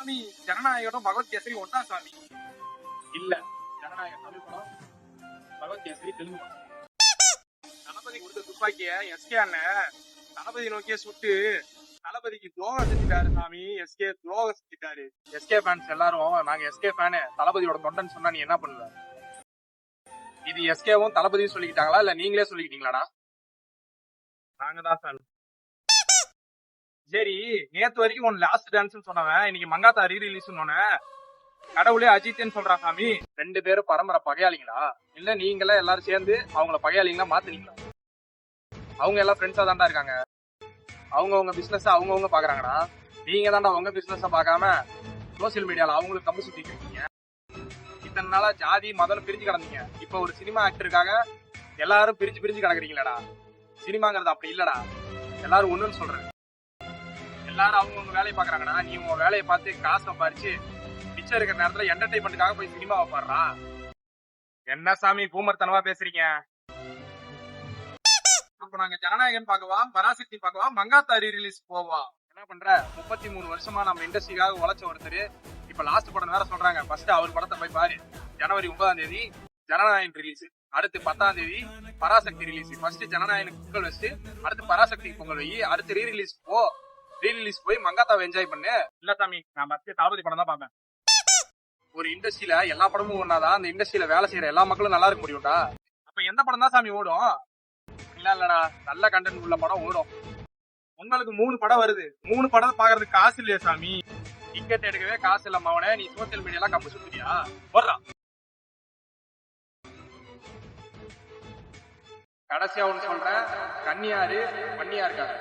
சாமி ஜனநாயகம் பகவத் கேசரி ஒன்னா சாமி. இல்ல, ஜனநாயகம் தமிழ் படம், பகவத் கேசரி தெலுங்கு படம். தளபதி கொடுத்த துப்பாக்கிய எஸ்கே அண்ணன் தளபதி நோக்கிய சுட்டு தளபதிக்கு துரோகம் செஞ்சுட்டாரு சாமி. எஸ்கே துரோகம் செஞ்சுட்டாரு. எஸ்கே ஃபேன்ஸ் எல்லாரும் நாங்க எஸ்கே ஃபேனு தளபதியோட தொண்டன் சொன்னா நீ என்ன பண்ணுவ? இது எஸ்கேவும் தளபதியும் சொல்லிக்கிட்டாங்களா இல்ல நீங்களே சொல்லிக்கிட்டீங்களாடா? நாங்க தான் சாமி. சரி, நேத்து வரைக்கும் ஒன்னு லாஸ்ட் டான்ஸ் சொன்னவன் இன்னைக்கு மங்காத்தா ரீ ரிலீஸ் கடவுளே அஜித்னு சொல்றான் சாமி. 2 பேரும் பரம்பரை பகையாளிங்களா இல்ல நீங்களே எல்லாரும் சேர்ந்து அவங்கள பகையாளிங்களா மாத்துனீங்களா? அவங்க எல்லாம் ஃப்ரெண்ட்ஸா தான்டா இருக்காங்க. அவங்கவுங்க பிசினஸ் அவங்கவுங்க பாக்குறாங்கடா. நீங்க தான்டா உங்க பிசினஸ் பார்க்காம சோசியல் மீடியால அவங்களுக்கு கம்பு சுத்திட்டு இருக்கீங்க. இத்தனை நாளா ஜாதி மதம் பிரிஞ்சு கிடந்தீங்க. இப்ப ஒரு சினிமா ஆக்டருக்காக எல்லாரும் பிரிஞ்சு பிரிஞ்சு கிடக்குறீங்களடா. சினிமாங்கிறது அப்படி இல்லடா, எல்லாரும் ஒண்ணுன்னு சொல்றேன். எல்லாரும் அவங்கவுங்க வேலையை பாக்குறாங்கடா. நீ உங்க வேலையை பார்த்து காசை பறிச்சு மிச்சம் இருக்கிற நேரத்துல என்டர்டைன்மெண்ட்டுக்காக போய் சினிமாவை பாடுறா. என்ன சாமி பூமர்த்தனமா பேசுறீங்க? அப்ப நாங்க ஜனநாயகன் பார்க்கவா, பராசக்தி பார்க்கவா, மங்காத்தா ரீ ரிலீஸ் போவா? என்ன பண்ற? 33 வருஷமா நம்ம இண்டஸ்ட்ரிக்காக உழைச்ச ஒருத்தர் இப்ப லாஸ்ட் படம் வேற சொல்றாங்க. ஃபர்ஸ்ட் அவர் படத்தை போய் பாரு. ஜனவரி 9ஆம் தேதி ஜனநாயகன் ரிலீஸ், அடுத்து 10ஆம் தேதி பராசக்தி ரிலீஸ். ஃபர்ஸ்ட் ஜனநாயகனுக்கு பொங்கல் வச்சு அடுத்து பராசக்தி பொங்கல் வை, அடுத்து ரீ ரிலீஸ் போய் மங்காத்தாவை என்ஜாய் பண்ணு. இல்ல சாமி, நான் ஃபர்ஸ்ட் தளபதி படம் தான் பாப்பேன். ஒரு இண்டஸ்ட்ரியில எல்லா படமும் ஒண்ணாதான் அந்த இண்டஸ்ட்ரியில வேலை செய்யற எல்லா மக்களும் நல்லா இருக்க முடியும்டா. அப்ப எந்த படம் தான் சாமி ஓடும்? இல்லடா, நல்ல கண்டென்ட் உள்ள படம் ஓடும். உங்களுக்கு 3 படம் வருது, 3 படம் பாக்குறதுக்கு காசு இல்லையா சாமி? டிக்கெட் எடுக்கவே காசு இல்லாம அவனே நீ சோசியல் மீடியால கம்பு சுத்தியா? போடுறான். கடைசியா ஒண்ணு சொல்றேன், கன்னியாரு பண்ணியா இருக்காரு.